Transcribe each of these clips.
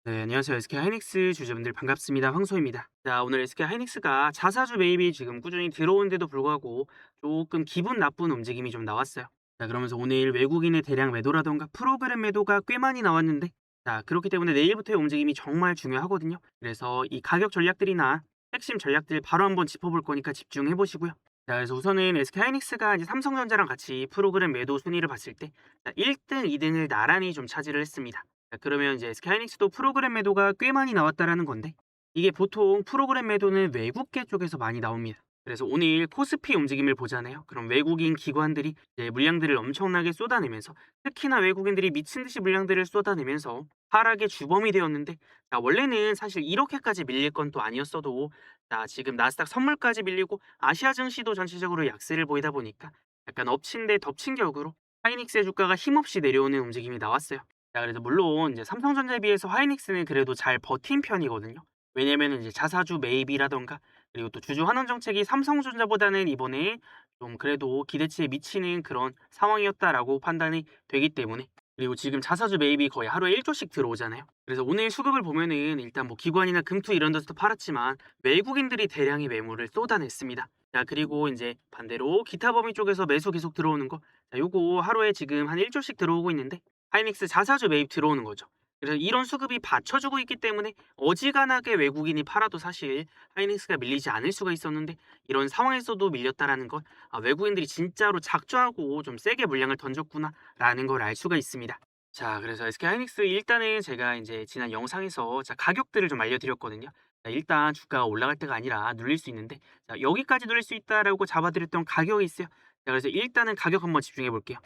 네, 안녕하세요. SK 하이닉스 주주분들 반갑습니다. 황소입니다. 자, 오늘 SK 하이닉스가 자사주 매입이 지금 꾸준히 들어오는데도 불구하고 조금 기분 나쁜 움직임이 좀 나왔어요. 자, 그러면서 오늘 외국인의 대량 매도라던가 프로그램 매도가 꽤 많이 나왔는데, 자, 그렇기 때문에 내일부터의 움직임이 정말 중요하거든요. 그래서 이 가격 전략들이나 핵심 전략들 바로 한번 짚어볼 거니까 집중해 보시고요. 자, 그래서 우선은 SK 하이닉스가 이제 삼성전자랑 같이 프로그램 매도 순위를 봤을 때, 자, 1등, 2등을 나란히 좀 차지를 했습니다. 자, 그러면 이제 SK하이닉스도 프로그램 매도가 꽤 많이 나왔다라는 건데, 이게 보통 프로그램 매도는 외국계 쪽에서 많이 나옵니다. 그래서 오늘 코스피 움직임을 보잖아요. 그럼 외국인 기관들이 이제 물량들을 엄청나게 쏟아내면서, 특히나 외국인들이 미친 듯이 물량들을 쏟아내면서 하락의 주범이 되었는데, 자, 원래는 사실 이렇게까지 밀릴 건 또 아니었어도, 자, 지금 나스닥 선물까지 밀리고 아시아 증시도 전체적으로 약세를 보이다 보니까 약간 엎친 데 덮친 격으로 하이닉스의 주가가 힘없이 내려오는 움직임이 나왔어요. 자, 그래서 물론 이제 삼성전자에 비해서 하이닉스는 그래도 잘 버틴 편이거든요. 왜냐면은 이제 자사주 매입이라던가, 그리고 또 주주 환원 정책이 삼성전자보다는 이번에 좀 그래도 기대치에 미치는 그런 상황이었다라고 판단이 되기 때문에, 그리고 지금 자사주 매입이 거의 하루에 1조씩 들어오잖아요. 그래서 오늘 수급을 보면은 일단 뭐 기관이나 금투 이런 데서도 팔았지만 외국인들이 대량의 매물을 쏟아냈습니다. 자, 그리고 이제 반대로 기타 범위 쪽에서 매수 계속 들어오는 거, 자, 요거 하루에 지금 한 1조씩 들어오고 있는데, 하이닉스 자사주 매입 들어오는 거죠. 그래서 이런 수급이 받쳐주고 있기 때문에 어지간하게 외국인이 팔아도 사실 하이닉스가 밀리지 않을 수가 있었는데, 이런 상황에서도 밀렸다라는 건 외국인들이 진짜로 작정하고 좀 세게 물량을 던졌구나라는 걸 알 수가 있습니다. 자, 그래서 SK 하이닉스 일단은 제가 이제 지난 영상에서 자, 가격들을 좀 알려드렸거든요. 자, 일단 주가가 올라갈 때가 아니라 눌릴 수 있는데, 자, 여기까지 눌릴 수 있다라고 잡아드렸던 가격이 있어요. 자, 그래서 일단은 가격 한번 집중해 볼게요.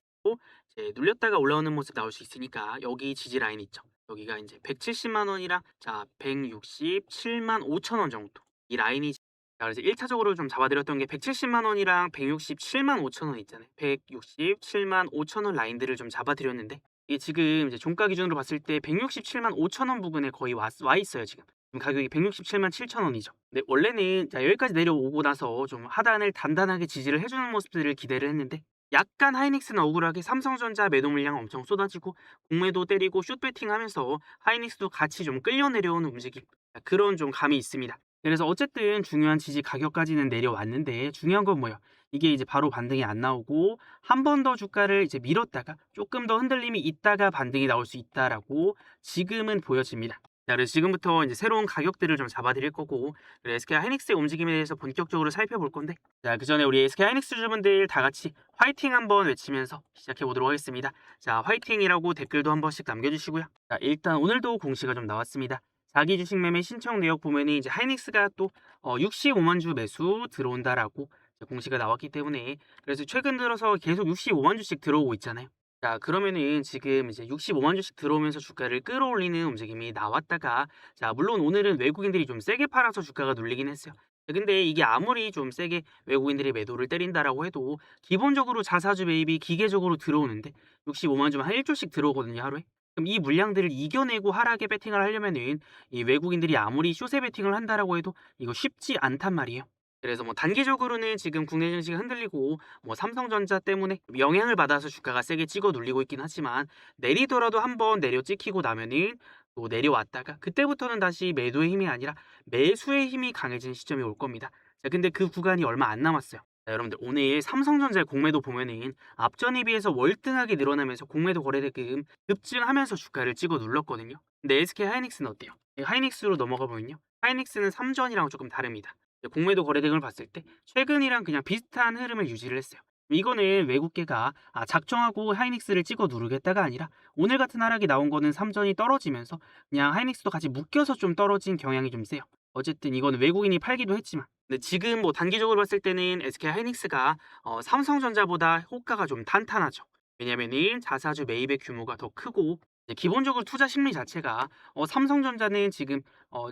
이제 눌렸다가 올라오는 모습 나올 수 있으니까 여기 지지 라인 있죠. 여기가 이제 170만 원이랑 자 167만 5천 원 정도 이 라인이. 자, 그래서 1차적으로 좀 잡아드렸던 게 170만 원이랑 167만 5천 원 있잖아요. 167만 5천 원 라인들을 좀 잡아드렸는데, 이게 지금 이제 종가 기준으로 봤을 때 167만 5천 원 부근에 거의 와 있어요 지금. 지금 가격이 167만 7천 원이죠. 근데 원래는 자 여기까지 내려오고 나서 좀 하단을 단단하게 지지를 해주는 모습들을 기대를 했는데, 약간 하이닉스는 억울하게 삼성전자 매도 물량 엄청 쏟아지고 공매도 때리고 숏배팅하면서 하이닉스도 같이 좀 끌려 내려오는 움직임, 그런 좀 감이 있습니다. 그래서 어쨌든 중요한 지지 가격까지는 내려왔는데, 중요한 건 뭐예요? 이게 이제 바로 반등이 안 나오고 한 번 더 주가를 이제 밀었다가 조금 더 흔들림이 있다가 반등이 나올 수 있다라고 지금은 보여집니다. 자, 그래서 지금부터 이제 새로운 가격들을 좀 잡아드릴 거고, 그리고 SK 하이닉스의 움직임에 대해서 본격적으로 살펴볼 건데, 자, 그 전에 우리 SK 하이닉스 주주분들 다 같이 화이팅 한번 외치면서 시작해 보도록 하겠습니다. 자, 화이팅이라고 댓글도 한 번씩 남겨주시고요. 자, 일단 오늘도 공시가 좀 나왔습니다. 자기 주식 매매 신청 내역 보면은 이제 하이닉스가 또 65만 주 매수 들어온다라고 이제 공시가 나왔기 때문에, 그래서 최근 들어서 계속 65만 주씩 들어오고 있잖아요. 자, 그러면은 지금 이제 65만 주씩 들어오면서 주가를 끌어올리는 움직임이 나왔다가, 자, 물론 오늘은 외국인들이 좀 세게 팔아서 주가가 눌리긴 했어요. 근데 이게 아무리 좀 세게 외국인들이 매도를 때린다라고 해도 기본적으로 자사주 매입이 기계적으로 들어오는데 65만 주면 한 1조씩 들어오거든요, 하루에. 그럼 이 물량들을 이겨내고 하락에 베팅을 하려면은 이 외국인들이 아무리 숏에 베팅을 한다라고 해도 이거 쉽지 않단 말이에요. 그래서 뭐 단기적으로는 지금 국내 증시가 흔들리고 뭐 삼성전자 때문에 영향을 받아서 주가가 세게 찍어 눌리고 있긴 하지만, 내리더라도 한번 내려 찍히고 나면은 또 내려왔다가 그때부터는 다시 매도의 힘이 아니라 매수의 힘이 강해진 시점이 올 겁니다. 자, 근데 그 구간이 얼마 안 남았어요. 자, 여러분들 오늘 삼성전자의 공매도 보면은 앞전에 비해서 월등하게 늘어나면서 공매도 거래대금 급증하면서 주가를 찍어 눌렀거든요. 근데 SK 하이닉스는 어때요? 하이닉스로 넘어가 보면요, 하이닉스는 삼전이랑 조금 다릅니다. 공매도 거래 등을 봤을 때 최근이랑 그냥 비슷한 흐름을 유지를 했어요. 이거는 외국계가 작정하고 하이닉스를 찍어 누르겠다가 아니라, 오늘 같은 하락이 나온 거는 삼전이 떨어지면서 그냥 하이닉스도 같이 묶여서 좀 떨어진 경향이 좀 세요. 어쨌든 이거는 외국인이 팔기도 했지만, 근데 지금 뭐 단기적으로 봤을 때는 SK 하이닉스가 삼성전자보다 호가가 좀 탄탄하죠. 왜냐면은 자사주 매입의 규모가 더 크고, 이제 기본적으로 투자 심리 자체가 삼성전자는 지금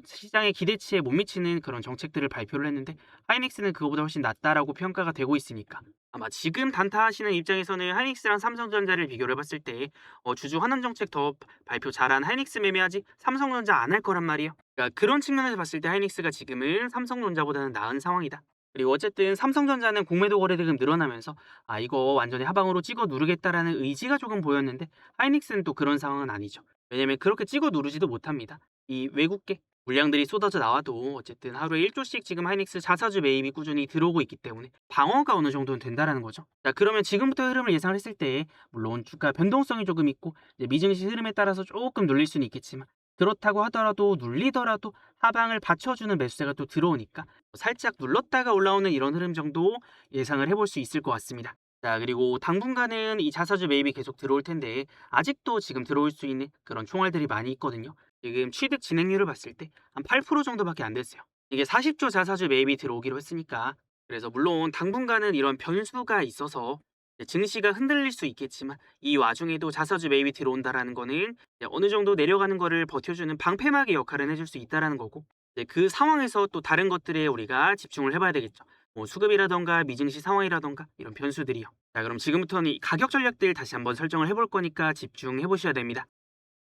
시장의 기대치에 못 미치는 그런 정책들을 발표를 했는데, 하이닉스는 그거보다 훨씬 낫다라고 평가가 되고 있으니까, 아마 지금 단타하시는 입장에서는 하이닉스랑 삼성전자를 비교를 해봤을 때 주주 환원 정책 더 발표 잘한 하이닉스 매매하지 삼성전자 안 할 거란 말이에요. 그러니까 그런 측면에서 봤을 때 하이닉스가 지금은 삼성전자보다는 나은 상황이다. 그리고 어쨌든 삼성전자는 공매도 거래대금 늘어나면서 이거 완전히 하방으로 찍어 누르겠다라는 의지가 조금 보였는데, 하이닉스는 또 그런 상황은 아니죠. 왜냐면 그렇게 찍어 누르지도 못합니다. 이 외국계 물량들이 쏟아져 나와도 어쨌든 하루에 1조씩 지금 하이닉스 자사주 매입이 꾸준히 들어오고 있기 때문에 방어가 어느 정도는 된다라는 거죠. 자, 그러면 지금부터 흐름을 예상을 했을 때 물론 주가 변동성이 조금 있고 이제 미증시 흐름에 따라서 조금 눌릴 수는 있겠지만 그렇다고 하더라도 눌리더라도 하방을 받쳐주는 매수세가 또 들어오니까 살짝 눌렀다가 올라오는 이런 흐름 정도 예상을 해볼 수 있을 것 같습니다. 자, 그리고 당분간은 이 자사주 매입이 계속 들어올 텐데 아직도 지금 들어올 수 있는 그런 총알들이 많이 있거든요. 지금 취득 진행률을 봤을 때 한 8% 정도밖에 안 됐어요. 이게 40조 자사주 매입이 들어오기로 했으니까. 그래서 물론 당분간은 이런 변수가 있어서 이제 증시가 흔들릴 수 있겠지만 이 와중에도 자사주 매입이 들어온다라는 거는 이제 어느 정도 내려가는 거를 버텨주는 방패막의 역할을 해줄 수 있다라는 거고, 이제 그 상황에서 또 다른 것들에 우리가 집중을 해봐야 되겠죠. 뭐 수급이라던가 미증시 상황이라던가 이런 변수들이요. 자, 그럼 지금부터는 이 가격 전략들 다시 한번 설정을 해볼 거니까 집중해 보셔야 됩니다.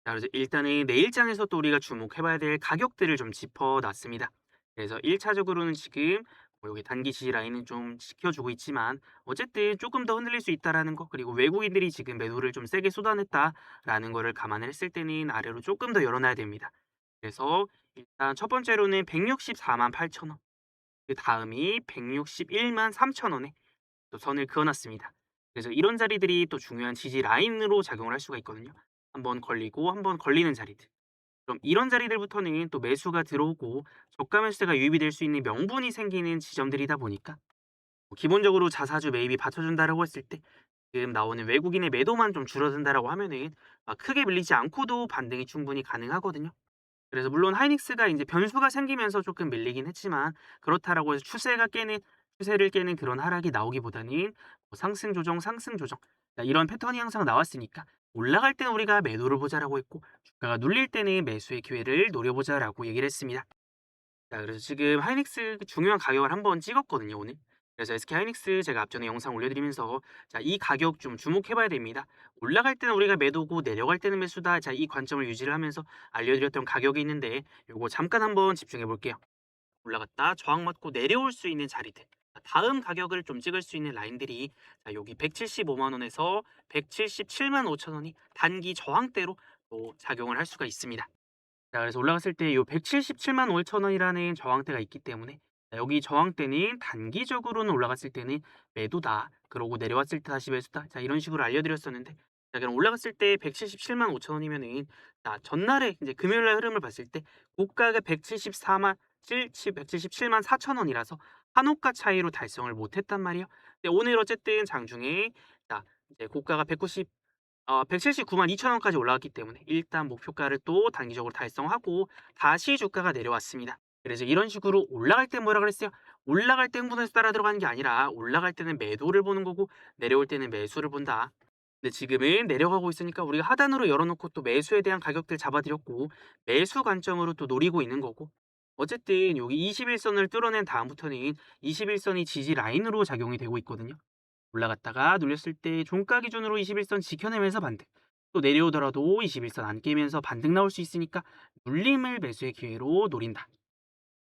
자, 그래서 일단은 내일장에서 또 우리가 주목해봐야 될 가격들을 좀 짚어놨습니다. 그래서 1차적으로는 지금 뭐 여기 단기 지지 라인은 좀 지켜주고 있지만 어쨌든 조금 더 흔들릴 수 있다라는 거, 그리고 외국인들이 지금 매도를 좀 세게 쏟아냈다라는 거를 감안을 했을 때는 아래로 조금 더 열어놔야 됩니다. 그래서 일단 첫 번째로는 164만 8천 원, 그 다음이 161만 3천 원에 또 선을 그어놨습니다. 그래서 이런 자리들이 또 중요한 지지 라인으로 작용을 할 수가 있거든요. 한번 걸리고 한번 걸리는 자리들. 그럼 이런 자리들부터는 또 매수가 들어오고 저가 매수세가 유입이 될 수 있는 명분이 생기는 지점들이다 보니까 뭐 기본적으로 자사주 매입이 받쳐준다라고 했을 때 지금 나오는 외국인의 매도만 좀 줄어든다라고 하면은 크게 밀리지 않고도 반등이 충분히 가능하거든요. 그래서 물론 하이닉스가 이제 변수가 생기면서 조금 밀리긴 했지만 그렇다라고 해서 추세를 깨는 그런 하락이 나오기보다는 뭐 상승 조정, 상승 조정, 자, 이런 패턴이 항상 나왔으니까 올라갈 때는 우리가 매도를 보자라고 했고 주가가 눌릴 때는 매수의 기회를 노려보자라고 얘기를 했습니다. 자, 그래서 지금 하이닉스 그 중요한 가격을 한번 찍었거든요, 오늘. 그래서 SK 하이닉스 제가 앞전에 영상 올려드리면서 자, 이 가격 좀 주목해봐야 됩니다. 올라갈 때는 우리가 매도고 내려갈 때는 매수다. 자, 이 관점을 유지를 하면서 알려드렸던 가격이 있는데 요거 잠깐 한번 집중해 볼게요. 올라갔다 저항 맞고 내려올 수 있는 자리들. 자, 다음 가격을 좀 찍을 수 있는 라인들이 자, 여기 175만 원에서 177만 5천 원이 단기 저항대로 또 작용을 할 수가 있습니다. 자, 그래서 올라갔을 때 요 177만 5천 원이라는 저항대가 있기 때문에 자, 여기 저항대는 단기적으로는 올라갔을 때는 매도다. 그러고 내려왔을 때 다시 매수다. 자, 이런 식으로 알려드렸었는데 자, 그럼 올라갔을 때 177만 5천 원이면은 자, 전날에 이제 금요일 날 흐름을 봤을 때 고가가 177만 4천 원이라서 한호가 차이로 달성을 못했단 말이에요. 근데 오늘 어쨌든 장중에 자, 이제 고가가 179만 2천 원까지 올라왔기 때문에 일단 목표가를 또 단기적으로 달성하고 다시 주가가 내려왔습니다. 그래서 이런 식으로 올라갈 때 뭐라 그랬어요? 올라갈 때 흥분해서 따라 들어가는 게 아니라 올라갈 때는 매도를 보는 거고 내려올 때는 매수를 본다. 근데 지금은 내려가고 있으니까 우리가 하단으로 열어놓고 또 매수에 대한 가격들 잡아드렸고 매수 관점으로 또 노리고 있는 거고 어쨌든 여기 21선을 뚫어낸 다음부터는 21선이 지지 라인으로 작용이 되고 있거든요. 올라갔다가 눌렸을 때 종가 기준으로 21선 지켜내면서 반등. 또 내려오더라도 21선 안 깨면서 반등 나올 수 있으니까 눌림을 매수의 기회로 노린다.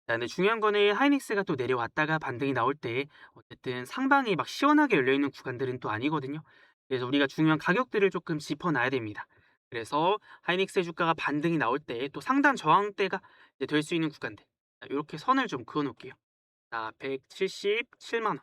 자, 근데 중요한 거는 하이닉스가 또 내려왔다가 반등이 나올 때 어쨌든 상방이 막 시원하게 열려있는 구간들은 또 아니거든요. 그래서 우리가 중요한 가격들을 조금 짚어놔야 됩니다. 그래서 하이닉스의 주가가 반등이 나올 때 또 상단 저항대가 될 수 있는 구간들. 이렇게 선을 좀 그어놓을게요. 자, 177만 원.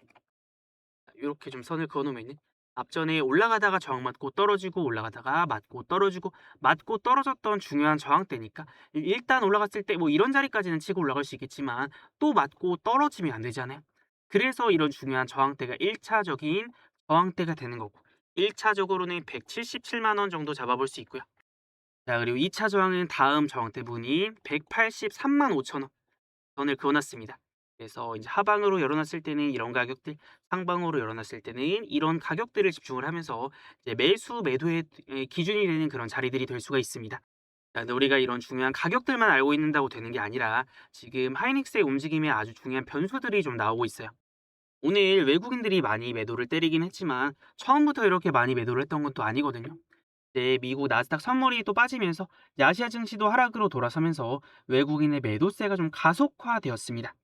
이렇게 좀 선을 그어 놓으면은 앞전에 올라가다가 저항 맞고 떨어지고 올라가다가 맞고 떨어지고 맞고 떨어졌던 중요한 저항대니까 일단 올라갔을 때 뭐 이런 자리까지는 치고 올라갈 수 있겠지만 또 맞고 떨어지면 안 되잖아요. 그래서 이런 중요한 저항대가 1차적인 저항대가 되는 거고 1차적으로는 177만 원 정도 잡아볼 수 있고요. 자, 그리고 2차 저항은 다음 저항대 분인 183만 5천 원. 선을 그어놨습니다. 그래서 이제 하방으로 열어놨을 때는 이런 가격들, 상방으로 열어놨을 때는 이런 가격들을 집중을 하면서 이제 매수, 매도의 기준이 되는 그런 자리들이 될 수가 있습니다. 자, 근데 우리가 이런 중요한 가격들만 알고 있는다고 되는 게 아니라 지금 하이닉스의 움직임에 아주 중요한 변수들이 좀 나오고 있어요. 오늘 외국인들이 많이 매도를 때리긴 했지만 처음부터 이렇게 많이 매도를 했던 것도 아니거든요. 네, 미국 나스닥 선물이 또 빠지면서 이제 아시아 증시도 하락으로 돌아서면서 외국인의 매도세가 좀 가속화되었습니다.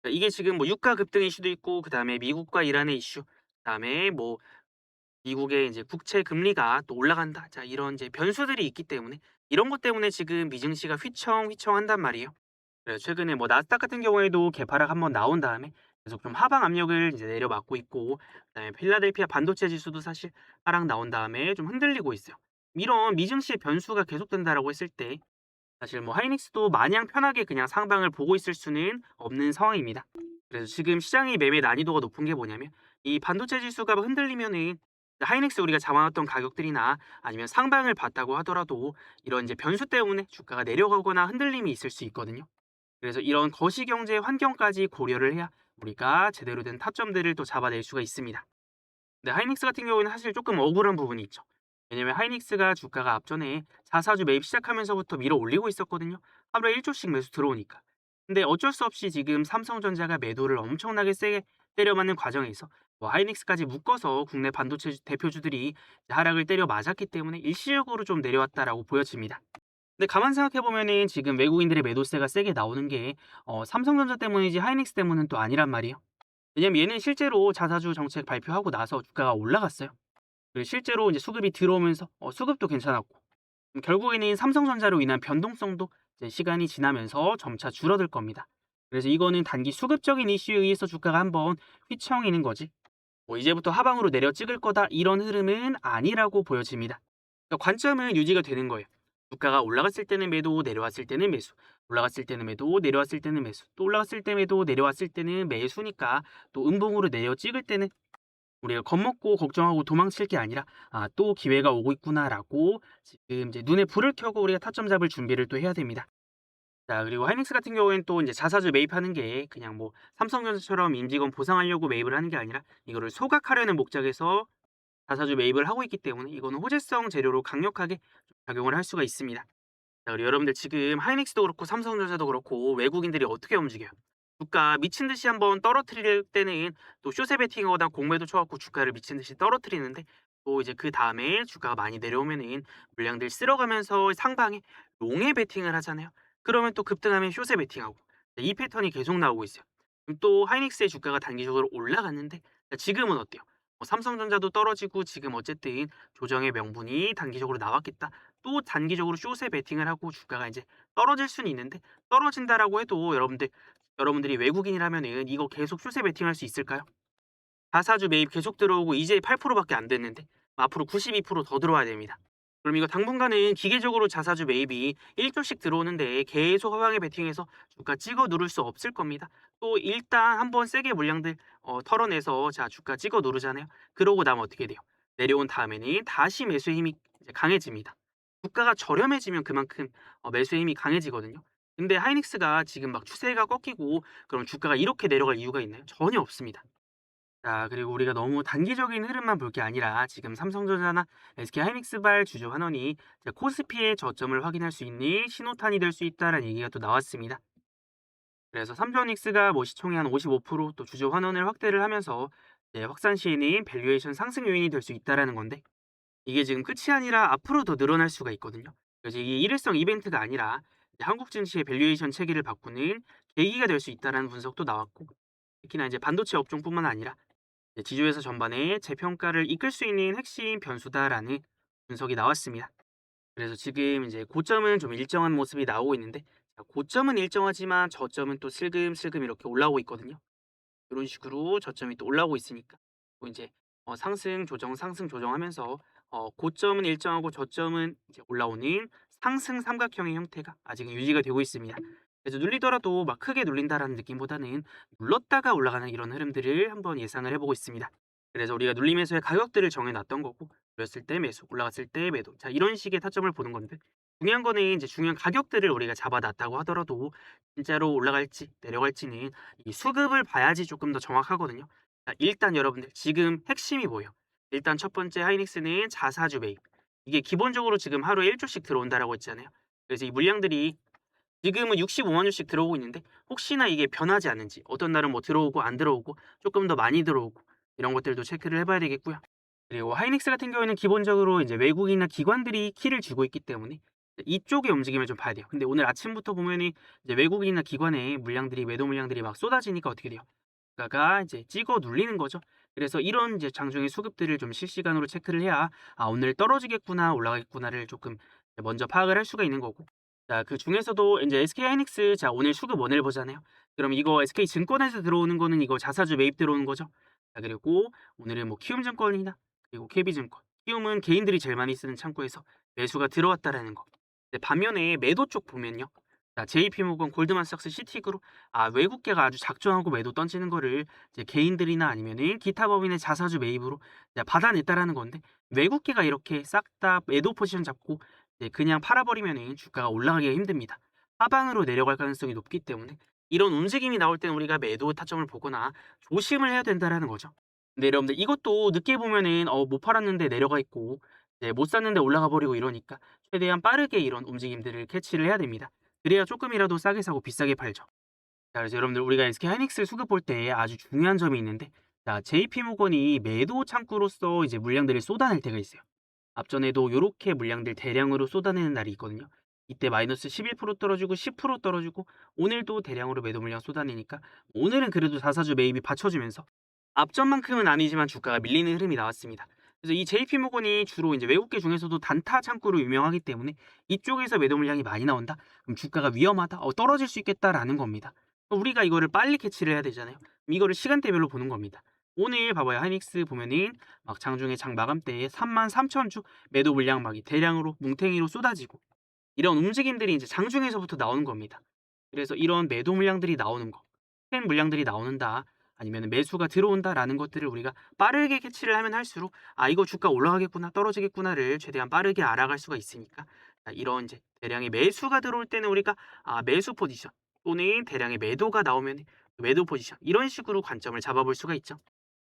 이게 지금 뭐 유가 급등 이슈도 있고 그다음에 미국과 이란의 이슈, 그다음에 뭐 미국의 이제 국채 금리가 또 올라간다. 자, 이런 이제 변수들이 있기 때문에 이런 것 때문에 지금 미증시가 휘청휘청한단 말이에요. 그래서 최근에 뭐 나스닥 같은 경우에도 개파락 한번 나온 다음에 계속 좀 하방 압력을 이제 내려막고 있고, 그다음에 필라델피아 반도체 지수도 사실 하락 나온 다음에 좀 흔들리고 있어요. 이런 미증시의 변수가 계속된다라고 했을 때 사실 뭐 하이닉스도 마냥 편하게 그냥 상방을 보고 있을 수는 없는 상황입니다. 그래서 지금 시장의 매매 난이도가 높은 게 뭐냐면 이 반도체 지수가 흔들리면은 하이닉스 우리가 잡아놨던 가격들이나 아니면 상방을 봤다고 하더라도 이런 이제 변수 때문에 주가가 내려가거나 흔들림이 있을 수 있거든요. 그래서 이런 거시경제 환경까지 고려를 해야 우리가 제대로 된 타점들을 또 잡아낼 수가 있습니다. 근데 하이닉스 같은 경우에는 사실 조금 억울한 부분이 있죠. 왜냐면 하이닉스가 주가가 앞전에 자사주 매입 시작하면서부터 밀어 올리고 있었거든요. 하루에 1조씩 매수 들어오니까. 근데 어쩔 수 없이 지금 삼성전자가 매도를 엄청나게 세게 때려맞는 과정에서 뭐 하이닉스까지 묶어서 국내 반도체 대표주들이 하락을 때려 맞았기 때문에 일시적으로 좀 내려왔다라고 보여집니다. 근데 가만 생각해 보면은 지금 외국인들의 매도세가 세게 나오는 게 삼성전자 때문이지 하이닉스 때문은 또 아니란 말이에요. 왜냐면 얘는 실제로 자사주 정책 발표하고 나서 주가가 올라갔어요. 그리고 실제로 이제 수급이 들어오면서 수급도 괜찮았고, 결국에는 삼성전자로 인한 변동성도 이제 시간이 지나면서 점차 줄어들 겁니다. 그래서 이거는 단기 수급적인 이슈에 의해서 주가가 한번 휘청이는 거지, 뭐 이제부터 하방으로 내려 찍을 거다 이런 흐름은 아니라고 보여집니다. 그러니까 관점은 유지가 되는 거예요. 주가가 올라갔을 때는 매도, 내려왔을 때는 매수, 올라갔을 때는 매도, 내려왔을 때는 매수, 또 올라갔을 때 매도, 내려왔을 때는 매수니까 또 음봉으로 내려 찍을 때는 우리가 겁먹고 걱정하고 도망칠 게 아니라 또 기회가 오고 있구나라고 지금 이제 눈에 불을 켜고 우리가 타점 잡을 준비를 또 해야 됩니다. 자, 그리고 하이닉스 같은 경우에는 또 이제 자사주 매입하는 게 그냥 뭐 삼성전자처럼 임직원 보상하려고 매입을 하는 게 아니라 이거를 소각하려는 목적에서 자사주 매입을 하고 있기 때문에 이거는 호재성 재료로 강력하게 작용을 할 수가 있습니다. 자, 그리고 여러분들 지금 하이닉스도 그렇고 삼성전자도 그렇고 외국인들이 어떻게 움직여요? 주가 미친 듯이 한번 떨어뜨릴 때는 또 숏에 베팅하거나 공매도 쳐갖고 주가를 미친 듯이 떨어뜨리는데, 또 이제 그 다음에 주가가 많이 내려오면은 물량들 쓸어가면서 상방에 롱에 베팅을 하잖아요. 그러면 또 급등하면 숏에 베팅하고, 이 패턴이 계속 나오고 있어요. 그럼 또 하이닉스의 주가가 단기적으로 올라갔는데, 자, 지금은 어때요? 삼성전자도 떨어지고 지금 어쨌든 조정의 명분이 단기적으로 나왔겠다. 또 단기적으로 숏에 베팅을 하고 주가가 이제 떨어질 수는 있는데, 떨어진다라고 해도 여러분들이 외국인이라면은 이거 계속 숏에 베팅할 수 있을까요? 자사주 매입 계속 들어오고 이제 8%밖에 안 됐는데 앞으로 92%더 들어와야 됩니다. 그럼 이거 당분간은 기계적으로 자사주 매입이 1조씩 들어오는데 계속 하방에 베팅해서 주가 찍어 누를 수 없을 겁니다. 또 일단 한번 세게 물량들 털어내서 자 주가 찍어 누르잖아요. 그러고 나면 어떻게 돼요? 내려온 다음에는 다시 매수의 힘이 이제 강해집니다. 주가가 저렴해지면 그만큼 매수의 힘이 강해지거든요. 근데 하이닉스가 지금 막 추세가 꺾이고 그럼 주가가 이렇게 내려갈 이유가 있나요? 전혀 없습니다. 자, 그리고 우리가 너무 단기적인 흐름만 볼 게 아니라 지금 삼성전자나 SK하이닉스발 주주 환원이 이제 코스피의 저점을 확인할 수 있는 신호탄이 될 수 있다라는 얘기가 또 나왔습니다. 그래서 삼성하이닉스가 뭐 시총의 한 55%또 주주 환원을 확대를 하면서 이제 확산 시에는 밸류에이션 상승 요인이 될 수 있다라는 건데, 이게 지금 끝이 아니라 앞으로 더 늘어날 수가 있거든요. 그래서 이게 일회성 이벤트가 아니라 이제 한국 증시의 밸류에이션 체계를 바꾸는 계기가 될 수 있다라는 분석도 나왔고, 특히나 이제 반도체 업종뿐만 아니라 지주회사 전반에 재평가를 이끌 수 있는 핵심 변수다라는 분석이 나왔습니다. 그래서 지금 이제 고점은 좀 일정한 모습이 나오고 있는데, 자, 고점은 일정하지만 저점은 또 슬금슬금 이렇게 올라오고 있거든요. 이런 식으로 저점이 또 올라오고 있으니까 또 이제 상승 조정하면서 고점은 일정하고 저점은 이제 올라오는 상승 삼각형의 형태가 아직은 유지가 되고 있습니다. 그래서 눌리더라도 막 크게 눌린다라는 느낌보다는 눌렀다가 올라가는 이런 흐름들을 한번 예상을 해보고 있습니다. 그래서 우리가 눌림에서의 가격들을 정해놨던 거고, 눌렸을 때 매수, 올라갔을 때 매도. 자, 이런 식의 타점을 보는 건데, 중요한 거는 이제 중요한 가격들을 우리가 잡아놨다고 하더라도 진짜로 올라갈지 내려갈지는 이 수급을 봐야지 조금 더 정확하거든요. 자, 일단 여러분들 지금 핵심이 뭐예요? 일단 첫 번째 하이닉스는 자사주 매입. 이게 기본적으로 지금 하루에 1조씩 들어온다라고 했잖아요. 그래서 이 물량들이 지금은 65만 주씩 들어오고 있는데 혹시나 이게 변하지 않는지, 어떤 날은 뭐 들어오고 안 들어오고 조금 더 많이 들어오고 이런 것들도 체크를 해봐야 되겠고요. 그리고 하이닉스 같은 경우에는 기본적으로 이제 외국인이나 기관들이 키를 쥐고 있기 때문에 이쪽의 움직임을 좀 봐야 돼요. 근데 오늘 아침부터 보면은 이제 외국인이나 기관의 물량들이 매도 물량들이 막 쏟아지니까 어떻게 돼요? 주가가 이제 찍어 눌리는 거죠. 그래서 이런 이제 장중의 수급들을 좀 실시간으로 체크를 해야 오늘 떨어지겠구나 올라가겠구나를 조금 먼저 파악을 할 수가 있는 거고. 자, 그중에서도 인제 SK하이닉스 자 오늘 수급 원을 보잖아요. 그럼 이거 SK증권에서 들어오는 거는 이거 자사주 매입 들어오는 거죠. 자, 그리고 오늘은 뭐 키움증권이나 그리고 KB증권. 키움은 개인들이 제일 많이 쓰는 창구에서 매수가 들어왔다라는 거. 근데 반면에 매도 쪽 보면요. 자, JP모건, 골드만삭스, 시티그룹 외국계가 아주 작정하고 매도 던지는 거를 이제 개인들이나 아니면은 기타 법인의 자사주 매입으로 이제 받아냈다라는 건데, 외국계가 이렇게 싹 다 매도 포지션 잡고 이제 그냥 팔아버리면은 주가가 올라가기가 힘듭니다. 하방으로 내려갈 가능성이 높기 때문에 이런 움직임이 나올 때는 우리가 매도 타점을 보거나 조심을 해야 된다라는 거죠. 근데 여러분들 이것도 늦게 보면은 못 팔았는데 내려가 있고 이제 못 샀는데 올라가 버리고 이러니까 최대한 빠르게 이런 움직임들을 캐치를 해야 됩니다. 그래야 쪼끔이라도 싸게 사고 비싸게 팔죠. 자, 그래서 여러분들 우리가 SK하이닉스 수급 볼 때 아주 중요한 점이 있는데, 자 JP모건이 매도 창구로서 이제 물량들을 쏟아낼 때가 있어요. 앞전에도 요렇게 물량들 대량으로 쏟아내는 날이 있거든요. 이때 마이너스 11% 떨어지고 10% 떨어지고, 오늘도 대량으로 매도 물량 쏟아내니까 오늘은 그래도 자사주 매입이 받쳐주면서 앞전만큼은 아니지만 주가가 밀리는 흐름이 나왔습니다. 그래서 이 JP모건이 주로 이제 외국계 중에서도 단타 창구로 유명하기 때문에 이쪽에서 매도 물량이 많이 나온다? 그럼 주가가 위험하다? 떨어질 수 있겠다라는 겁니다. 우리가 이거를 빨리 캐치를 해야 되잖아요. 그럼 이거를 시간대별로 보는 겁니다. 오늘 봐봐요. 하이닉스 보면은 막 장중에 장 마감 때에 33,000주 매도 물량 막이 대량으로 뭉탱이로 쏟아지고, 이런 움직임들이 이제 장중에서부터 나오는 겁니다. 그래서 이런 매도 물량들이 나오는 거, 큰 물량들이 나오는다, 아니면 매수가 들어온다라는 것들을 우리가 빠르게 캐치를 하면 할수록 이거 주가 올라가겠구나 떨어지겠구나를 최대한 빠르게 알아갈 수가 있으니까, 자, 이런 이제 대량의 매수가 들어올 때는 우리가 매수 포지션, 또는 대량의 매도가 나오면 매도 포지션, 이런 식으로 관점을 잡아볼 수가 있죠.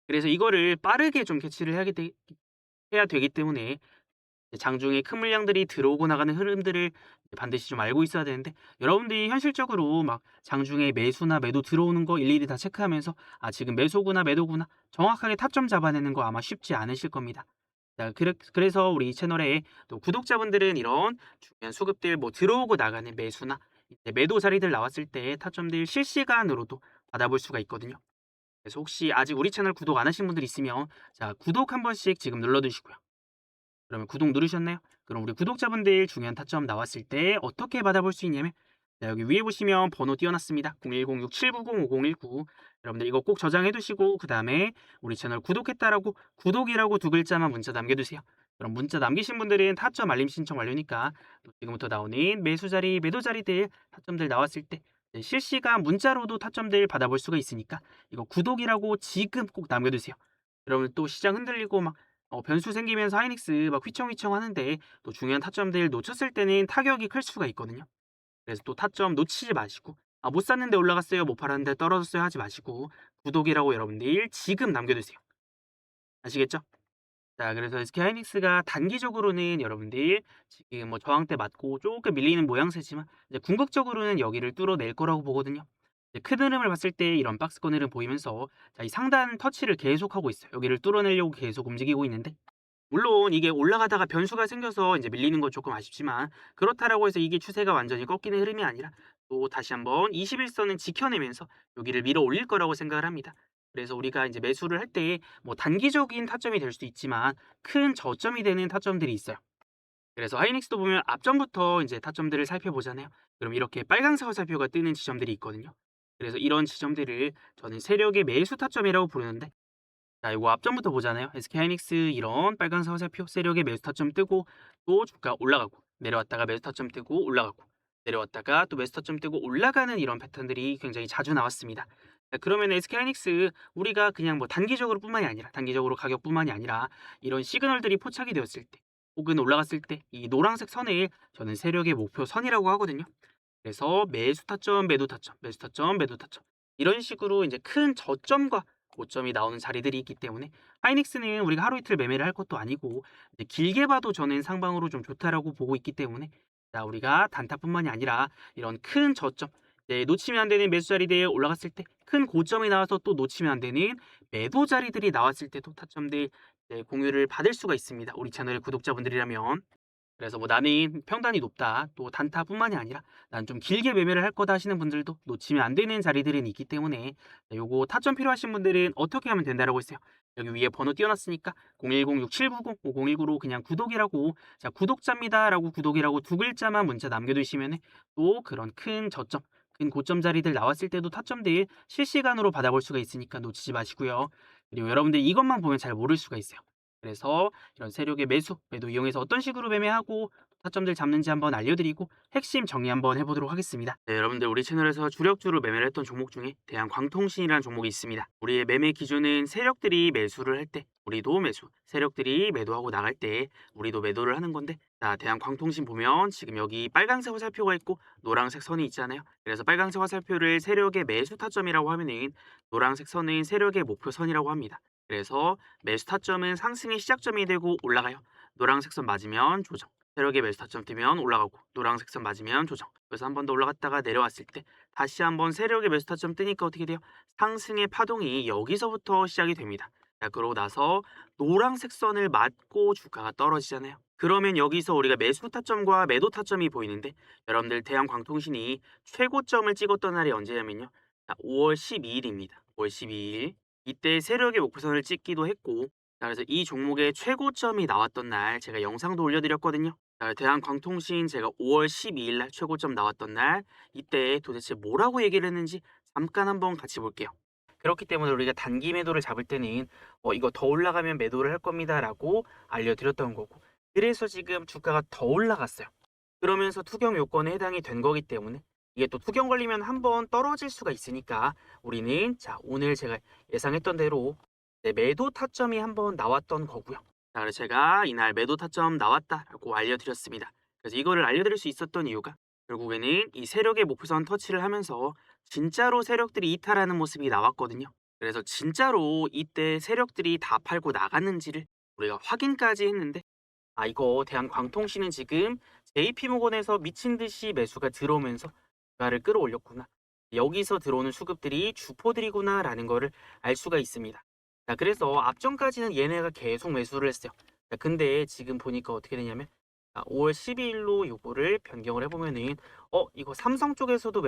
그래서 이거를 빠르게 좀 캐치를 해야 되기 때문에 장중에 큰 물량들이 들어오고 나가는 흐름들을 반드시 좀 알고 있어야 되는데, 여러분들이 현실적으로 막 장중에 매수나 매도 들어오는 거 일일이 다 체크하면서 지금 매수구나 매도구나 정확하게 타점 잡아내는 거 아마 쉽지 않으실 겁니다. 자, 그래서 우리 이 채널에 또 구독자분들은 이런 중요한 수급들 뭐 들어오고 나가는 매수나 이제 매도 자리들 나왔을 때 타점들 실시간으로도 받아볼 수가 있거든요. 그래서 혹시 아직 우리 채널 구독 안 하신 분들 있으면 자 구독 한 번씩 지금 눌러두시고요. 그러면 구독 누르셨나요? 그럼 우리 구독자분들 중요한 타점 나왔을 때 어떻게 받아볼 수 있냐면, 자, 여기 위에 보시면 번호 띄워놨습니다. 0106-790-5019. 여러분들 이거 꼭 저장해 두시고, 그 다음에 우리 채널 구독했다라고 구독이라고 두 글자만 문자 남겨두세요. 그럼 문자 남기신 분들은 타점 알림 신청 완료니까 지금부터 나오는 매수 자리, 매도 자리들 타점들 나왔을 때 실시간 문자로도 타점들 받아볼 수가 있으니까 이거 구독이라고 지금 꼭 남겨두세요. 그러면 또 시장 흔들리고 막 변수 생기면서 하이닉스 막 휘청휘청 하는데 또 중요한 타점들 놓쳤을 때는 타격이 클 수가 있거든요. 그래서 또 타점 놓치지 마시고, 못 샀는데 올라갔어요, 못 팔았는데 떨어졌어요 하지 마시고 구독이라고 여러분들 지금 남겨두세요. 아시겠죠? 자, 그래서 SK하이닉스가 단기적으로는 여러분들 지금 뭐 저항대 맞고 조금 밀리는 모양새지만 이제 궁극적으로는 여기를 뚫어낼 거라고 보거든요. 이제 큰 흐름을 봤을 때 이런 박스권 흐름 보이면서 자, 이 상단 터치를 계속하고 있어요. 여기를 뚫어내려고 계속 움직이고 있는데, 물론 이게 올라가다가 변수가 생겨서 이제 밀리는 건 조금 아쉽지만, 그렇다라고 해서 이게 추세가 완전히 꺾이는 흐름이 아니라 또 다시 한번 21선은 지켜내면서 여기를 밀어 올릴 거라고 생각을 합니다. 그래서 우리가 이제 매수를 할 때 뭐 단기적인 타점이 될 수도 있지만 큰 저점이 되는 타점들이 있어요. 그래서 하이닉스도 보면 앞전부터 이제 타점들을 살펴보잖아요. 그럼 이렇게 빨간색 화살표가 뜨는 지점들이 있거든요. 그래서 이런 지점들을 저는 세력의 매수 타점이라고 부르는데, 자, 이거 앞전부터 보잖아요. SK하이닉스 이런 빨간색 화살표 세력의 매수 타점 뜨고 또 주가 올라가고 내려왔다가 매수 타점 뜨고 올라가고 내려왔다가 또 매수 타점 뜨고 올라가는 이런 패턴들이 굉장히 자주 나왔습니다. 자, 그러면 SK하이닉스 우리가 그냥 뭐 단기적으로 뿐만이 아니라 단기적으로 가격뿐만이 아니라 이런 시그널들이 포착이 되었을 때 혹은 올라갔을 때 이 노란색 선을 저는 세력의 목표 선이라고 하거든요. 그래서 매수 타점, 매도 타점, 매수 타점, 매도 타점 이런 식으로 이제 큰 저점과 고점이 나오는 자리들이 있기 때문에 하이닉스는 우리가 하루 이틀 매매를 할 것도 아니고 이제 길게 봐도 저는 상방으로 좀 좋다라고 보고 있기 때문에, 자, 우리가 단타뿐만이 아니라 이런 큰 저점, 놓치면 안 되는 매수 자리대에 올라갔을 때 큰 고점이 나와서 또 놓치면 안 되는 매도 자리들이 나왔을 때도 타점들 공유를 받을 수가 있습니다. 우리 채널의 구독자분들이라면. 그래서 뭐 나는 평단이 높다, 또 단타뿐만이 아니라 난 좀 길게 매매를 할 거다 하시는 분들도 놓치면 안 되는 자리들은 있기 때문에, 요거 타점 필요하신 분들은 어떻게 하면 된다라고 했어요. 여기 위에 번호 띄워놨으니까 010-6790-5019로 그냥 구독이라고, 자, 구독자입니다라고 구독이라고 두 글자만 문자 남겨두시면 또 그런 큰 저점, 큰 고점 자리들 나왔을 때도 타점들 실시간으로 받아볼 수가 있으니까 놓치지 마시고요. 그리고 여러분들 이것만 보면 잘 모를 수가 있어요. 그래서 이런 세력의 매수, 매도 이용해서 어떤 식으로 매매하고 타점들 잡는지 한번 알려드리고 핵심 정리 한번 해보도록 하겠습니다. 네, 여러분들 우리 채널에서 주력주로 매매를 했던 종목 중에 대한광통신이라는 종목이 있습니다. 우리의 매매 기준은 세력들이 매수를 할 때 우리도 매수, 세력들이 매도하고 나갈 때 우리도 매도를 하는 건데, 자, 대한광통신 보면 지금 여기 빨간색 화살표가 있고 노란색 선이 있잖아요. 그래서 빨간색 화살표를 세력의 매수 타점이라고 하면은 노란색 선은 세력의 목표선이라고 합니다. 그래서 매수 타점은 상승의 시작점이 되고 올라가요. 노란색 선 맞으면 조정. 세력의 매수 타점 뜨면 올라가고 노란색 선 맞으면 조정. 그래서 한 번 더 올라갔다가 내려왔을 때 다시 한번 세력의 매수 타점 뜨니까 어떻게 돼요? 상승의 파동이 여기서부터 시작이 됩니다. 자, 그러고 나서 노란색 선을 맞고 주가가 떨어지잖아요. 그러면 여기서 우리가 매수 타점과 매도 타점이 보이는데, 여러분들 대한광통신이 최고점을 찍었던 날이 언제냐면요. 자, 5월 12일입니다. 5월 12일. 이때 세력의 목표선을 찍기도 했고, 자, 그래서 이 종목의 최고점이 나왔던 날 제가 영상도 올려드렸거든요. 자, 대한광통신 제가 5월 12일 날 최고점 나왔던 날 이때 도대체 뭐라고 얘기를 했는지 잠깐 한번 같이 볼게요. 그렇기 때문에 우리가 단기 매도를 잡을 때는 이거 더 올라가면 매도를 할 겁니다라고 알려드렸던 거고, 그래서 지금 주가가 더 올라갔어요. 그러면서 투경 요건에 해당이 된 거기 때문에 이게 또 투경 걸리면 한번 떨어질 수가 있으니까 우리는, 자, 오늘 제가 예상했던 대로 매도 타점이 한번 나왔던 거고요. 자, 그래서 제가 이날 매도 타점 나왔다라고 알려드렸습니다. 그래서 이거를 알려드릴 수 있었던 이유가 결국에는 이 세력의 목표선 터치를 하면서 진짜로 세력들이 이탈하는 모습이 나왔거든요. 그래서 진짜로 이때 세력들이 다 팔고 나갔는지를 우리가 확인까지 했는데, 아, 이거 대한광통신은 지금 JP모건에서 미친 듯이 매수가 들어오면서 주가를 끌어올렸구나. 여기서 들어오는 수급들이 주포들이구나라는 거를 알 수가 있습니다. 자, 그래서 앞전까지는 얘네가 계속 매수를 했어요. 자, 근데 지금 보니까 어떻게 되냐면 5월 12일로 요거를 변경을 해보면은 이거 삼성 쪽에서도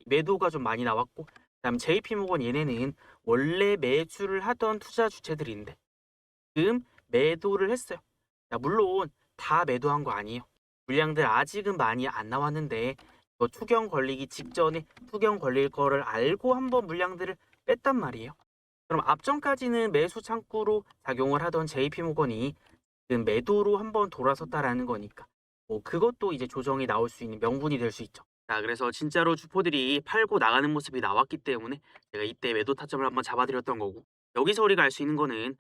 매도가 좀 많이 나왔고, 그다음 JP모건 얘네는 원래 매수를 하던 투자 주체들인데 지금 매도를 했어요. 자, 물론 다 매도한 거 아니에요. 물량들 아직은 많이 안 나왔는데 이거 투경 걸리기 직전에 투경 걸릴 거를 알고 한번 물량들을 뺐단 말이에요. 그럼 앞전까지는 매수 창구로 작용을 하던 JP모건이 지금 매도로 한번 돌아섰다라는 거니까 그것도 이제 조정이 나올 수 있는 명분이 될 수 있죠. 자, 그래서 진짜로 주포들이 팔고 나가는 모습이 나왔기 때문에 제가 이때 매도 타점을 한번 잡아드렸던 거고, 여기서 우리가 알 수 있는 거는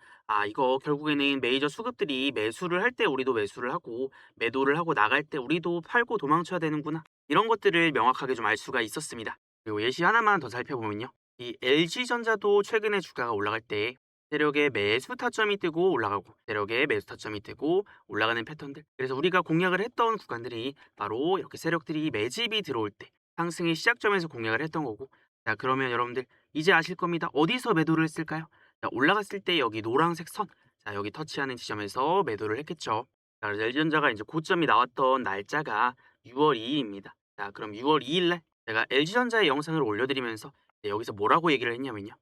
이거 결국에는 메이저 수급들이 매수를 할 때 우리도 매수를 하고 매도를 하고 나갈 때 우리도 팔고 도망쳐야 되는구나, 이런 것들을 명확하게 좀 알 수가 있었습니다. 그리고 예시 하나만 더 살펴보면요. 이 LG전자도 최근에 주가가 올라갈 때 세력의 매수 타점이 뜨고 올라가고 세력의 매수 타점이 뜨고 올라가는 패턴들, 그래서 우리가 공략을 했던 구간들이 바로 이렇게 세력들이 매집이 들어올 때 상승의 시작점에서 공략을 했던 거고, 자, 그러면 여러분들 이제 아실 겁니다. 어디서 매도를 했을까요? 자, 올라갔을 때 여기 노란색 선, 자, 여기 터치하는 지점에서 매도를 했겠죠. 자, 그래서 LG전자가 이제 고점이 나왔던 날짜가 6월 2일입니다. 자, 그럼 6월 2일 날 제가 LG전자의 영상을 올려드리면서 여기서 뭐라고 얘기를 했냐면요.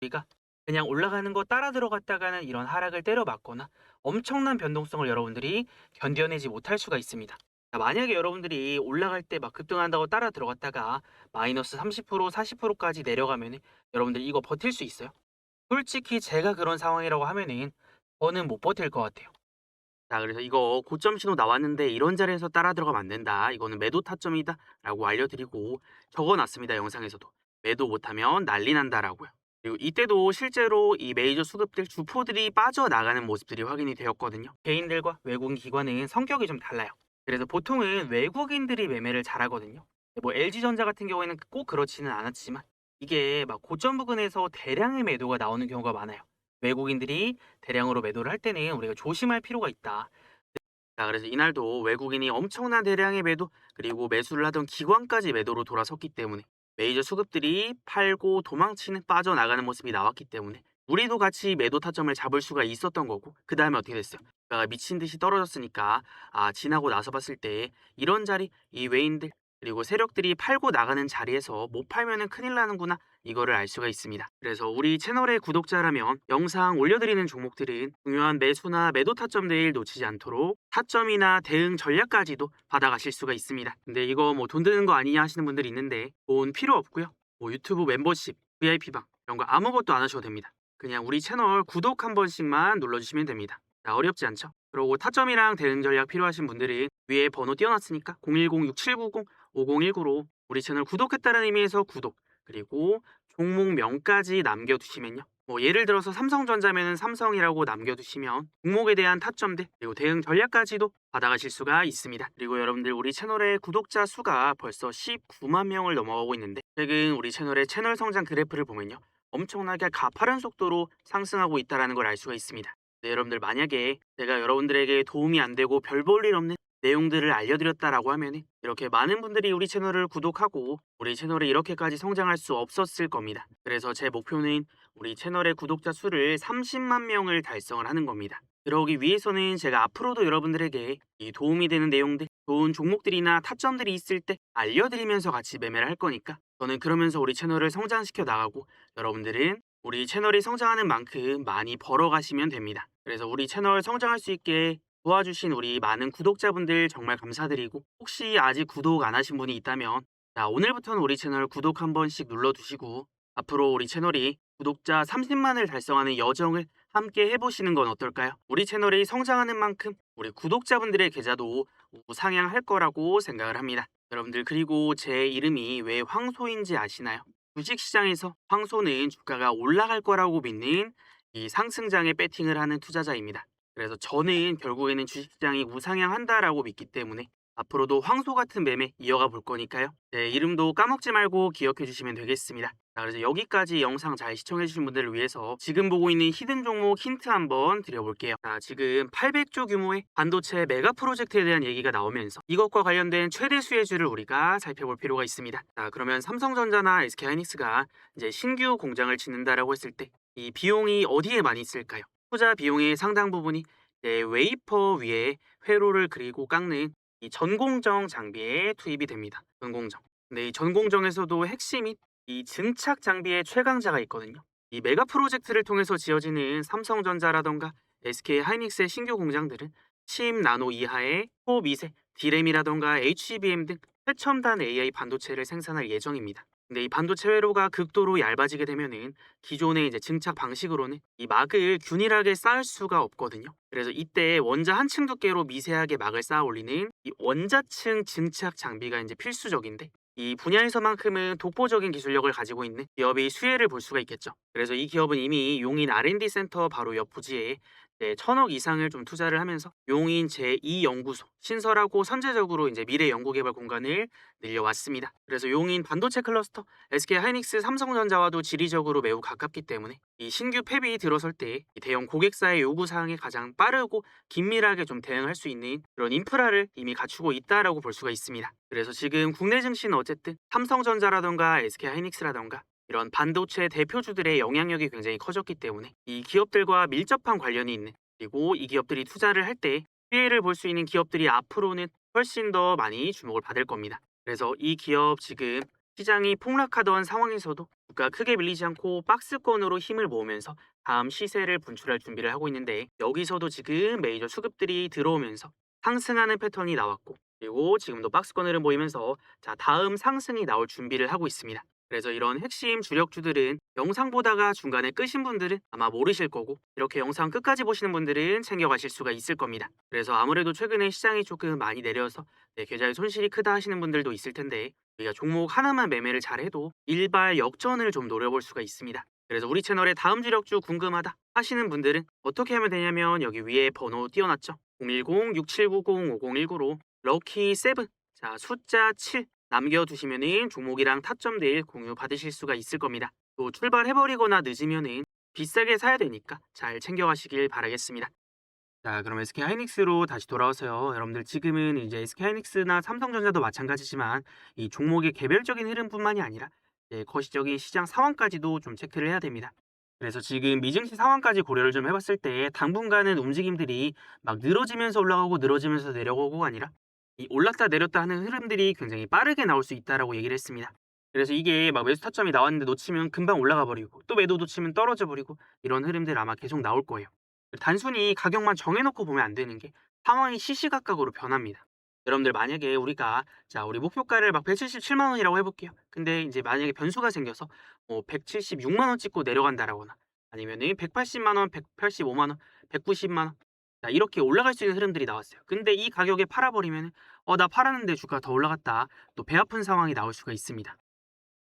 우리가 그냥 올라가는 거 따라 들어갔다가는 이런 하락을 때려맞거나 엄청난 변동성을 여러분들이 견뎌내지 못할 수가 있습니다. 자, 만약에 여러분들이 올라갈 때 막 급등한다고 따라 들어갔다가 마이너스 30%, 40%까지 내려가면 여러분들 이거 버틸 수 있어요? 솔직히 제가 그런 상황이라고 하면은 저는 못 버틸 것 같아요. 자, 그래서 이거 고점 신호 나왔는데 이런 자리에서 따라 들어가면 안 된다, 이거는 매도 타점이다 라고 알려드리고 적어놨습니다. 영상에서도 매도 못하면 난리 난다라고요. 그리고 이때도 실제로 이 메이저 수급들 주포들이 빠져나가는 모습들이 확인이 되었거든요. 개인들과 외국인 기관은 성격이 좀 달라요. 그래서 보통은 외국인들이 매매를 잘하거든요. 뭐 LG전자 같은 경우에는 꼭 그렇지는 않았지만 이게 막 고점 부근에서 대량의 매도가 나오는 경우가 많아요. 외국인들이 대량으로 매도를 할 때는 우리가 조심할 필요가 있다. 자, 그래서 이날도 외국인이 엄청난 대량의 매도 그리고 매수를 하던 기관까지 매도로 돌아섰기 때문에 메이저 수급들이 팔고 도망치는 빠져나가는 모습이 나왔기 때문에 우리도 같이 매도 타점을 잡을 수가 있었던 거고, 그 다음에 어떻게 됐어요? 주가가 미친 듯이 떨어졌으니까 지나고 나서 봤을 때 이런 자리, 이 외인들 그리고 세력들이 팔고 나가는 자리에서 못 팔면은 큰일 나는구나. 이거를 알 수가 있습니다. 그래서 우리 채널의 구독자라면 영상 올려드리는 종목들은 중요한 매수나 매도 타점들 놓치지 않도록 타점이나 대응 전략까지도 받아가실 수가 있습니다. 근데 이거 뭐 돈 드는 거 아니냐 하시는 분들이 있는데 돈 필요 없고요. 뭐 유튜브 멤버십, VIP방 이런 거 아무것도 안 하셔도 됩니다. 그냥 우리 채널 구독 한 번씩만 눌러주시면 됩니다. 자, 어렵지 않죠? 그리고 타점이랑 대응 전략 필요하신 분들은 위에 번호 띄워놨으니까 010-6790-5019로 우리 채널 구독했다는 의미에서 구독 그리고 종목명까지 남겨두시면요. 뭐 예를 들어서 삼성전자면은 삼성이라고 남겨두시면 종목에 대한 타점들 그리고 대응 전략까지도 받아가실 수가 있습니다. 그리고 여러분들 우리 채널의 구독자 수가 벌써 19만 명을 넘어가고 있는데 최근 우리 채널의 채널 성장 그래프를 보면요. 엄청나게 가파른 속도로 상승하고 있다는 걸 알 수가 있습니다. 네, 여러분들 만약에 제가 여러분들에게 도움이 안 되고 별 볼 일 없는 내용들을 알려드렸다라고 하면 이렇게 많은 분들이 우리 채널을 구독하고 우리 채널이 이렇게까지 성장할 수 없었을 겁니다. 그래서 제 목표는 우리 채널의 구독자 수를 30만 명을 달성을 하는 겁니다. 그러기 위해서는 제가 앞으로도 여러분들에게 이 도움이 되는 내용들, 좋은 종목들이나 타점들이 있을 때 알려드리면서 같이 매매를 할 거니까 저는 그러면서 우리 채널을 성장시켜 나가고 여러분들은 우리 채널이 성장하는 만큼 많이 벌어가시면 됩니다. 그래서 우리 채널 성장할 수 있게 도와주신 우리 많은 구독자분들 정말 감사드리고 혹시 아직 구독 안 하신 분이 있다면 자, 오늘부터는 우리 채널 구독 한 번씩 눌러두시고 앞으로 우리 채널이 구독자 30만을 달성하는 여정을 함께 해보시는 건 어떨까요? 우리 채널이 성장하는 만큼 우리 구독자분들의 계좌도 우상향할 거라고 생각을 합니다. 여러분들 그리고 제 이름이 왜 황소인지 아시나요? 주식시장에서 황소는 주가가 올라갈 거라고 믿는 이 상승장에 배팅을 하는 투자자입니다. 그래서 저는 결국에는 주식시장이 우상향한다라고 믿기 때문에 앞으로도 황소 같은 매매 이어가 볼 거니까요. 제 이름도 까먹지 말고 기억해 주시면 되겠습니다. 자, 그래서 여기까지 영상 잘 시청해 주신 분들을 위해서 지금 보고 있는 히든 종목 힌트 한번 드려볼게요. 자, 지금 800조 규모의 반도체 메가 프로젝트에 대한 얘기가 나오면서 이것과 관련된 최대 수혜주를 우리가 살펴볼 필요가 있습니다. 자, 그러면 삼성전자나 SK하이닉스가 이제 신규 공장을 짓는다라고 했을 때 이 비용이 어디에 많이 쓸까요? 투자 비용의 상당 부분이 웨이퍼 위에 회로를 그리고 깎는 이 전공정 장비에 투입이 됩니다. 전공정. 근데 이 전공정에서도 핵심인 이 증착 장비의 최강자가 있거든요. 이 메가 프로젝트를 통해서 지어지는 삼성전자라던가 SK 하이닉스의 신규 공장들은 10나노 이하의 초미세 D램이라던가 HBM 등 최첨단 AI 반도체를 생산할 예정입니다. 근데 이 반도체 회로가 극도로 얇아지게 되면은 기존의 이제 증착 방식으로는 이 막을 균일하게 쌓을 수가 없거든요. 그래서 이때 원자 한 층 두께로 미세하게 막을 쌓아 올리는 이 원자층 증착 장비가 이제 필수적인데 이 분야에서만큼은 독보적인 기술력을 가지고 있는 기업의 수혜를 볼 수가 있겠죠. 그래서 이 기업은 이미 용인 R&D 센터 바로 옆 부지에 1,000억 이상을 좀 투자를 하면서 용인 제2연구소 신설하고 선제적으로 이제 미래 연구개발 공간을 늘려왔습니다. 그래서 용인 반도체 클러스터 SK 하이닉스 삼성전자와도 지리적으로 매우 가깝기 때문에 이 신규 팹이 들어설 때 이 대형 고객사의 요구 사항에 가장 빠르고 긴밀하게 좀 대응할 수 있는 그런 인프라를 이미 갖추고 있다라고 볼 수가 있습니다. 그래서 지금 국내 증시는 어쨌든 삼성전자라던가 SK 하이닉스라던가 이런 반도체 대표주들의 영향력이 굉장히 커졌기 때문에 이 기업들과 밀접한 관련이 있는 그리고 이 기업들이 투자를 할 때 피해를 볼 수 있는 기업들이 앞으로는 훨씬 더 많이 주목을 받을 겁니다. 그래서 이 기업 지금 시장이 폭락하던 상황에서도 주가 크게 밀리지 않고 박스권으로 힘을 모으면서 다음 시세를 분출할 준비를 하고 있는데 여기서도 지금 메이저 수급들이 들어오면서 상승하는 패턴이 나왔고 그리고 지금도 박스권으로 모이면서 자 다음 상승이 나올 준비를 하고 있습니다. 그래서 이런 핵심 주력주들은 영상 보다가 중간에 끄신 분들은 아마 모르실 거고 이렇게 영상 끝까지 보시는 분들은 챙겨가실 수가 있을 겁니다. 그래서 아무래도 최근에 시장이 조금 많이 내려서 계좌에 손실이 크다 하시는 분들도 있을 텐데 우리가 종목 하나만 매매를 잘해도 일발 역전을 좀 노려볼 수가 있습니다. 그래서 우리 채널의 다음 주력주 궁금하다 하시는 분들은 어떻게 하면 되냐면 여기 위에 번호 띄워놨죠. 010-6790-5019로 럭키 7 자 숫자 7 남겨두시면은 종목이랑 타점들 공유 받으실 수가 있을 겁니다. 또 출발해버리거나 늦으면은 비싸게 사야 되니까 잘 챙겨가시길 바라겠습니다. 자, 그럼 SK 하이닉스로 다시 돌아와서요. 여러분들 지금은 이제 SK 하이닉스나 삼성전자도 마찬가지지만 이 종목의 개별적인 흐름뿐만이 아니라 거시적인 시장 상황까지도 좀 체크를 해야 됩니다. 그래서 지금 미증시 상황까지 고려를 좀 해봤을 때 당분간은 움직임들이 막 늘어지면서 올라가고 늘어지면서 내려오고가 아니라 이 올랐다 내렸다 하는 흐름들이 굉장히 빠르게 나올 수 있다라고 얘기를 했습니다. 그래서 이게 막 매수 타점이 나왔는데 놓치면 금방 올라가 버리고 또 매도 놓치면 떨어져 버리고 이런 흐름들 아마 계속 나올 거예요. 단순히 가격만 정해놓고 보면 안 되는 게 상황이 시시각각으로 변합니다. 여러분들 만약에 우리 목표가를 막 177만 원이라고 해볼게요. 근데 이제 만약에 변수가 생겨서 176만 원 찍고 내려간다라거나 아니면은 180만 원, 185만 원, 190만 원 자, 이렇게 올라갈 수 있는 흐름들이 나왔어요. 근데 이 가격에 팔아버리면 나 팔았는데 주가 더 올라갔다. 또 배 아픈 상황이 나올 수가 있습니다.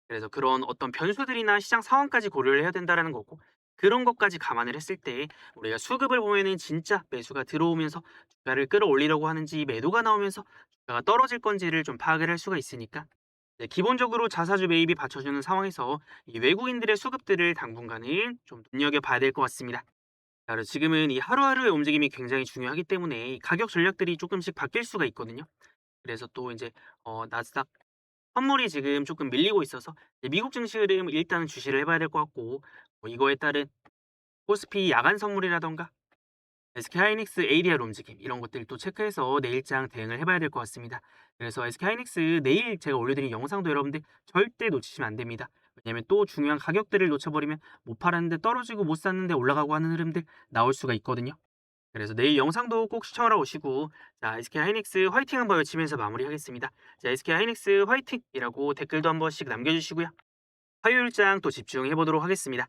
그래서 그런 어떤 변수들이나 시장 상황까지 고려를 해야 된다라는 거고 그런 것까지 감안을 했을 때 우리가 수급을 보면은 진짜 매수가 들어오면서 주가를 끌어올리려고 하는지 매도가 나오면서 주가가 떨어질 건지를 좀 파악을 할 수가 있으니까 네, 기본적으로 자사주 매입이 받쳐주는 상황에서 이 외국인들의 수급들을 당분간은 좀 눈여겨봐야 될 것 같습니다. 자, 그리고 지금은 이 하루하루의 움직임이 굉장히 중요하기 때문에 이 가격 전략들이 조금씩 바뀔 수가 있거든요. 그래서 또 이제 나스닥 선물이 지금 조금 밀리고 있어서 이제 미국 증시 흐름 일단은 주시를 해봐야 될 것 같고 이거에 따른 코스피 야간 선물이라던가 SK하이닉스 ADR 움직임 이런 것들도 체크해서 내일장 대응을 해봐야 될 것 같습니다. 그래서 SK하이닉스 내일 제가 올려드린 영상도 여러분들 절대 놓치시면 안 됩니다. 왜냐면 또 중요한 가격들을 놓쳐버리면 못 팔았는데 떨어지고 못 샀는데 올라가고 하는 흐름들 나올 수가 있거든요. 그래서 내일 영상도 꼭 시청하러 오시고 자 SK하이닉스 화이팅 한번 외치면서 마무리하겠습니다. 자 SK하이닉스 화이팅이라고 댓글도 한 번씩 남겨주시고요. 화요일장 또 집중해 보도록 하겠습니다.